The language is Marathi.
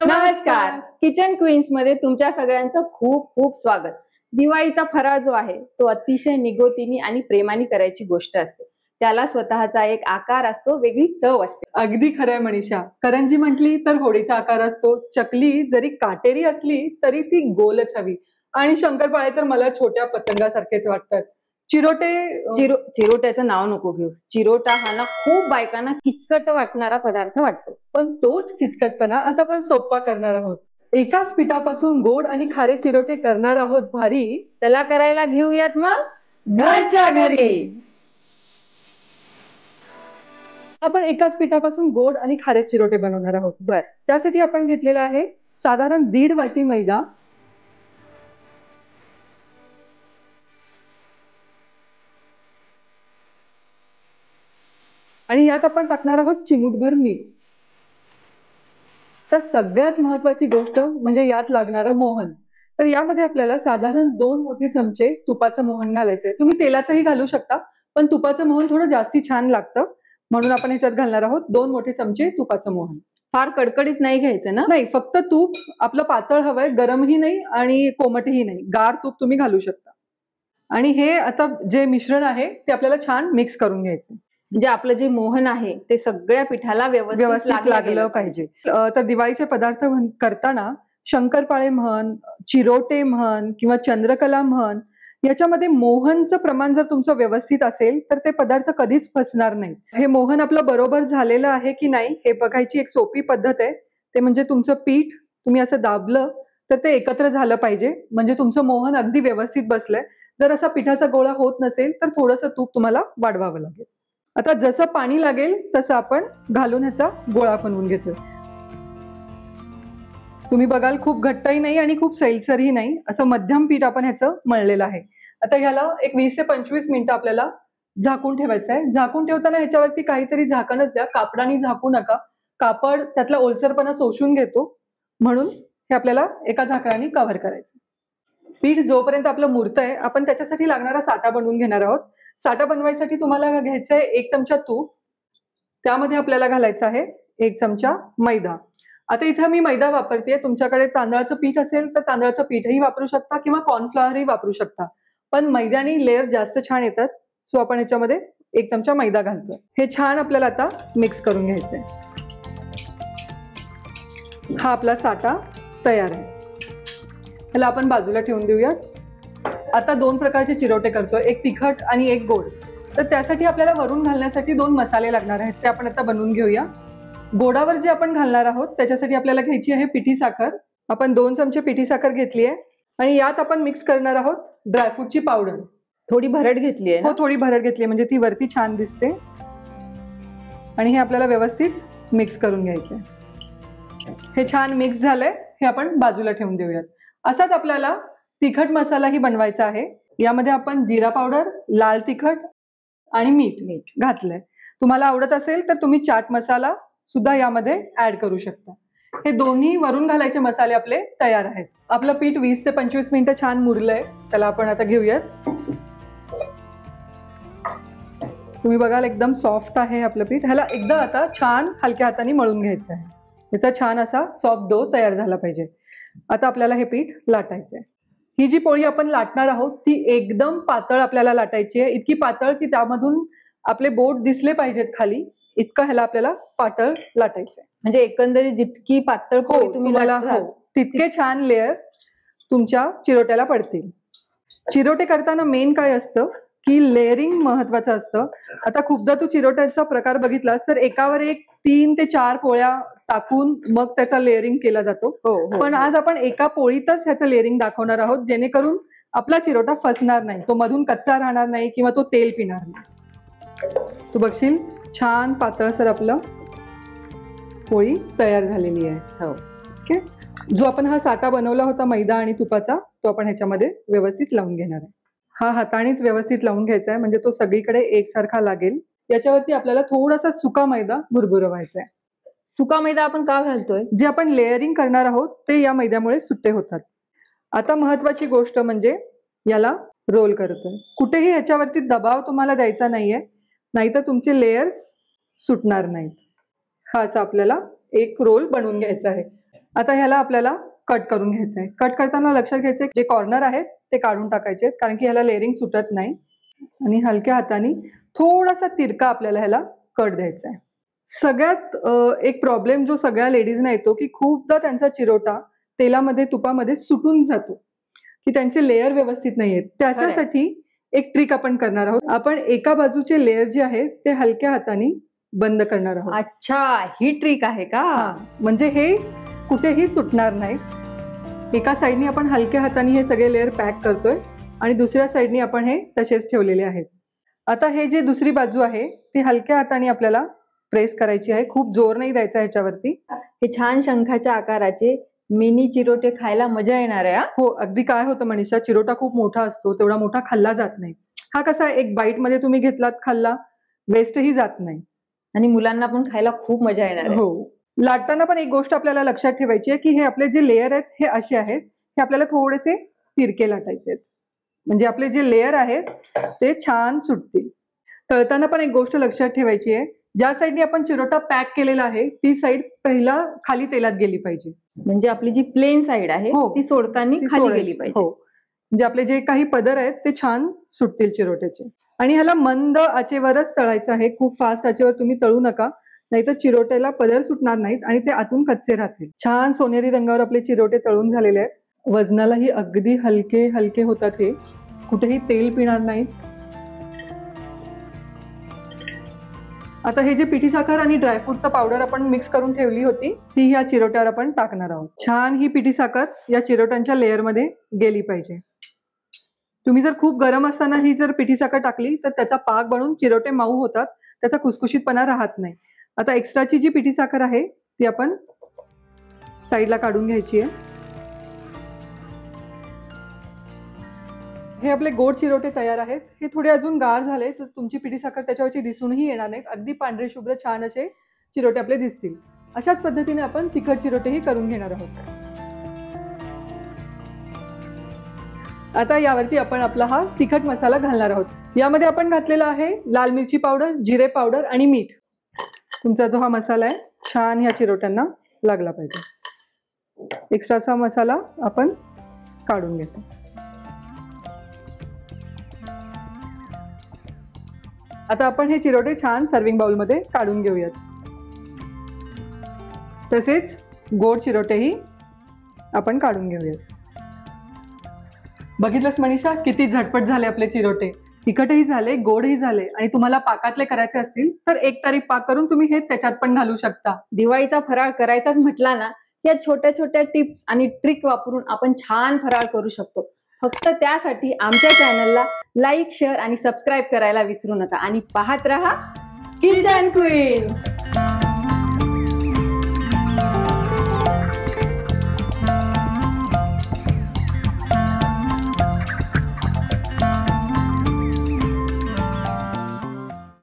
नमस्कार. किचन क्वीन्स मध्ये तुमच्या सगळ्यांचं खूप खूप स्वागत. दिवाळीचा फराळ जो आहे तो अतिशय निगोतीने आणि प्रेमाने करायची गोष्ट असते. त्याला स्वतःचा एक आकार असतो, वेगळी चव असते. अगदी खरंय मनीषा. करंजी म्हटली तर होडीचा आकार असतो. चकली जरी काटेरी असली तरी ती गोलच हवी. आणि शंकरपाळे तर मला छोट्या पतंगासारखेच वाटतात. चिरोटे चिरोट्याचं नाव नको घेऊ. चिरोटा हा ना खूप बायकांना किचकट वाटणारा पदार्थ वाटतो. पण तोच किचकटपणा आता आपण सोपा करणार आहोत. एकाच पिठापासून गोड आणि खारे चिरोटे करणार आहोत. भारी. त्याला करायला घेऊयात मग घरच्या घरी. आपण एकाच पिठापासून गोड आणि खारे चिरोटे बनवणार आहोत. बर, त्यासाठी आपण घेतलेला आहे साधारण 1.5 वाटी मैदा, आणि यात आपण टाकणार आहोत चिमूटभर मीठ. तर सगळ्यात महत्वाची गोष्ट म्हणजे यात लागणारं मोहन. तर यामध्ये आपल्याला साधारण 2 मोठे चमचे तुपाचं मोहन घालायचंय. तुम्ही तेलाचंही घालू शकता, पण तुपाचं मोहन थोडं जास्ती छान लागतं, म्हणून आपण याच्यात घालणार आहोत 2 मोठे चमचे तुपाचं मोहन. फार कडकडीत नाही घ्यायचं ना? नाही, फक्त तूप आपलं पातळ हवंय, गरमही नाही आणि कोमटही नाही. गार तूप तुम्ही घालू शकता. आणि हे आता जे मिश्रण आहे ते आपल्याला छान मिक्स करून घ्यायचं. म्हणजे आपलं जे मोहन आहे ते सगळ्या पिठाला व्यवस्थित लागलं पाहिजे. तर दिवाळीचे पदार्थ करताना शंकरपाळे म्हण, चिरोटे म्हण किंवा चंद्रकला म्हण, याच्यामध्ये मोहनचं प्रमाण जर तुमचं व्यवस्थित असेल तर ते पदार्थ कधीच फसणार नाही. हे मोहन आपलं बरोबर झालेलं आहे की नाही हे बघायची एक सोपी पद्धत आहे. ते म्हणजे तुमचं पीठ तुम्ही असं दाबलं तर ते एकत्र झालं पाहिजे, म्हणजे तुमचं मोहन अगदी व्यवस्थित बसलंय. जर असा पिठाचा गोळा होत नसेल तर थोडंसं तूप तुम्हाला वाढवावं लागेल. आता जसं पाणी लागेल तसं आपण घालून ह्याचा गोळा बनवून घेतोय. तुम्ही बघाल खूप घट्टही नाही आणि खूप सैलसरही नाही, असं मध्यम पीठ आपण ह्याचं मळलेलं आहे. आता ह्याला एक 20 ते 25 मिनिटं आपल्याला झाकून ठेवायचं आहे. झाकून ठेवताना ह्याच्यावरती काहीतरी झाकणच द्या, कापडाने झाकू नका. कापड त्यातला ओलसरपणा शोषून घेतो, म्हणून हे आपल्याला एका झाकणाने कव्हर करायचं. पीठ जोपर्यंत आपलं मुरतंय आपण त्याच्यासाठी लागणारा साठा बनवून घेणार आहोत. साठा बनवायसाठी तुम्हाला घ्यायचंय 1 चमचा तूप, त्यामध्ये आपल्याला घालायचं आहे 1 चमचा मैदा. आता इथं मी मैदा वापरतेय. तुमच्याकडे तांदळाचं पीठ असेल तर तांदळाचं पीठही वापरू शकता किंवा कॉर्नफ्लॉवरही वापरू शकता, पण मैद्याने लेअर जास्त छान येतात. सो आपण याच्यामध्ये 1 चमचा मैदा घालतोय. हे छान आपल्याला आता मिक्स करून घ्यायचंय. हा आपला साठा तयार आहे. ह्याला आपण बाजूला ठेवून देऊयात. आता 2 प्रकारचे चिरोटे करतोय, एक तिखट आणि एक गोड. तर त्यासाठी आपल्याला वरून घालण्यासाठी 2 मसाले लागणार आहेत, ते आपण आता बनवून घेऊया. गोडावर जे आपण घालणार आहोत त्याच्यासाठी आपल्याला घ्यायची आहे पिठी साखर. आपण 2 चमचे पिठी साखर घेतली आहे आणि यात आपण मिक्स करणार आहोत ड्रायफ्रूटची पावडर. थोडी भरड घेतली आहे? हो, थोडी भरड घेतली म्हणजे ती वरती छान दिसते. आणि हे आपल्याला व्यवस्थित मिक्स करून घ्यायचे. हे छान मिक्स झालंय, हे आपण बाजूला ठेवून देऊयात. असाच आपल्याला तिखट मसालाही बनवायचा आहे. यामध्ये आपण जिरा पावडर, लाल तिखट आणि मीठ घातलंय. तुम्हाला आवडत असेल तर तुम्ही चाट मसाला सुद्धा यामध्ये ऍड करू शकता. हे दोन्ही वरून घालायचे मसाले आपले तयार आहेत. आपलं पीठ 20 ते 25 मिनिटं छान मुरलंय. त्याला आपण आता घेऊयात. तुम्ही बघाल एकदम सॉफ्ट आहे आपलं पीठ. ह्याला एकदा आता छान हलक्या हाताने मळून घ्यायचं आहे. याचा छान असा सॉफ्ट डो तयार झाला पाहिजे. आता आपल्याला हे पीठ लाटायचंय. ही जी पोळी आपण लाटणार आहोत ती एकदम पातळ आपल्याला लाटायची आहे. इतकी पातळ की त्यामधून आपले बोट दिसले पाहिजेत खाली, इतकं ह्याला आपल्याला पातळ लाटायचंय. म्हणजे एकंदरीत जितकी पातळ पोळी तुम्ही लाटताल तितके छान लेअर तुमच्या चिरोट्याला पडतील. चिरोटे करताना मेन काय असतं की लेअरिंग महत्वाचं असतं. आता खूपदा तू चिरोट्याचा प्रकार बघितलास तर एकावर एक 3 ते 4 पोळ्या टाकून मग त्याचा लेअरिंग केला जातो. पण आज आपण एका पोळीतच ह्याचं लेअरिंग दाखवणार आहोत, जेणेकरून आपला चिरोटा फसणार नाही, तो मधून कच्चा राहणार नाही किंवा तो तेल पिणार नाही. तू बघशील छान पातळसर आपलं पोळी तयार झालेली आहे. ओके. जो आपण हा साठा बनवला होता मैदा आणि तुपाचा, तो आपण ह्याच्यामध्ये व्यवस्थित लावून घेणार आहे. हा हातानेच व्यवस्थित लावून घ्यायचा आहे, म्हणजे तो सगळीकडे एकसारखा लागेल. याच्यावरती आपल्याला थोडासा सुका मैदा भुरभुरवायचा आहे. सुका मैदा आपण का घालतोय? जे आपण लेअरिंग करणार आहोत ते या मैद्यामुळे सुट्टे होतात. आता महत्वाची गोष्ट म्हणजे याला रोल करतोय. कुठेही ह्याच्यावरती दबाव तुम्हाला द्यायचा नाहीये, नाहीतर तुमचे लेयर्स सुटणार नाहीत. हा असा आपल्याला एक रोल बनवून घ्यायचा आहे. आता ह्याला आपल्याला कट करून घ्यायचं आहे. कट करताना लक्षात घ्यायचं जे कॉर्नर आहेत ते काढून टाकायचे, कारण की ह्याला लेअरिंग सुटत नाही. आणि हलक्या हाताने थोडासा तिरका आपल्याला ह्याला कट द्यायचा आहे. सगळ्यात एक प्रॉब्लेम जो सगळ्या लेडीजना येतो की खूपदा त्यांचा चिरोटा तेलामध्ये तुपामध्ये सुटून जातो, की त्यांचे लेअर व्यवस्थित नाही आहेत. त्याच्यासाठी एक ट्रिक आपण करणार आहोत. आपण एका बाजूचे लेअर जे आहेत ते हलक्या हाताने बंद करणार आहोत. अच्छा, ही ट्रिक आहे का? म्हणजे हे कुठेही सुटणार नाही. एका साईडनी आपण हलक्या हाताने हे सगळे लेअर पॅक करतोय आणि दुसऱ्या साईडनी आपण हे तसेच ठेवलेले आहेत. आता हे जे दुसरी बाजू आहे ती हलक्या हाताने आपल्याला प्रेस करायची आहे. खूप जोर नाही द्यायचा ह्याच्यावरती. हे छान शंखाच्या आकाराचे मिनी चिरोटे खायला मजा येणार आहे. हो, अगदी. काय होतं मनीषा, चिरोटा खूप मोठा असतो, तेवढा मोठा खाल्ला जात नाही. हा कसा एक बाईट मध्ये तुम्ही घेतलात, खाल्ला, वेस्टही जात नाही आणि मुलांना पण खायला खूप मजा येणार आहे. हो. लाटताना पण एक गोष्ट आपल्याला लक्षात ठेवायची आहे की हे आपले जे लेअर आहेत हे असे आहेत, हे आपल्याला थोडेसे तिरके लाटायचे आहेत, म्हणजे आपले जे लेअर आहेत ते छान सुटतील. तळताना पण एक गोष्ट लक्षात ठेवायची आहे, ज्या साईडने आपण चिरोटा पॅक केलेला आहे ती साईड पहिला खाली तेलात गेली पाहिजे. म्हणजे आपली जी प्लेन साईड आहे ती सोडताना खाली गेली पाहिजे. हो, म्हणजे आपले जे काही पदर आहेत ते छान सुटतील चिरोट्याचे. आणि ह्याला मंद आचेवरच तळायचं आहे. खूप फास्ट आचेवर तुम्ही तळू नका, नाहीतर चिरोट्याला पदर सुटणार नाहीत आणि ते आतून कच्चे राहतील. छान सोनेरी रंगावर आपले चिरोटे तळून झालेले आहेत. वजनालाही अगदी हलके हलके होतात, हे कुठेही तेल पिणार नाहीत. आता हे जे पिठी साखर आणि ड्रायफ्रूटचा पावडर आपण मिक्स करून ठेवली होती ती ह्या चिरोट्यावर आपण टाकणार आहोत. छान ही पिठी साखर या चिरोट्यांच्या लेअरमध्ये गेली पाहिजे. तुम्ही जर खूप गरम असताना ही जर पिठी साखर टाकली तर त्याचा पाक बनून चिरोटे मऊ होतात, त्याचा खुसखुशीतपणा राहत नाही. आता एक्स्ट्राची जी पिठी साखर आहे ती आपण साईडला काढून घ्यायची आहे. हे आपले गोड चिरोटे तयार आहेत. हे थोडे अजून गार झाले तर तुमची पिठी साखर त्याच्यावरची दिसूनही येणार नाहीत. अगदी पांढरे शुभ्र छान असे चिरोटे आपले दिसतील. अशाच पद्धतीने आपण तिखट चिरोटेही करून घेणार आहोत. आता यावरती आपण आपला हा तिखट मसाला घालणार आहोत. यामध्ये आपण घातलेला आहे लाल मिरची पावडर, जिरे पावडर आणि मीठ. तुमचा जो हा मसाला आहे छान ह्या चिरोट्यांना लागला पाहिजे. एक्स्ट्राचा मसाला आपण काढून घेतो. आता आपण हे चिरोटे छान सर्विंग बाउल मध्ये काढून घेऊयात. तसेच गोड चिरोटेही आपण काढून घेऊयात. बघितलंस मनीषा, किती झटपट झाले आपले चिरोटे. तिखटही झाले, गोडही झाले. आणि तुम्हाला पाकातले करायचे असतील तर एक तारी पाक करून तुम्ही हे त्याच्यात पण घालू शकता. दिवाळीचा फराळ करायचाच म्हटला ना, या छोट्या छोट्या टिप्स आणि ट्रिक वापरून आपण छान फराळ करू शकतो. फक्त त्यासाठी आमच्या चॅनलला लाईक, शेअर आणि सबस्क्राईब करायला विसरू नका. आणि पाहत रहा किचन क्वीन्स.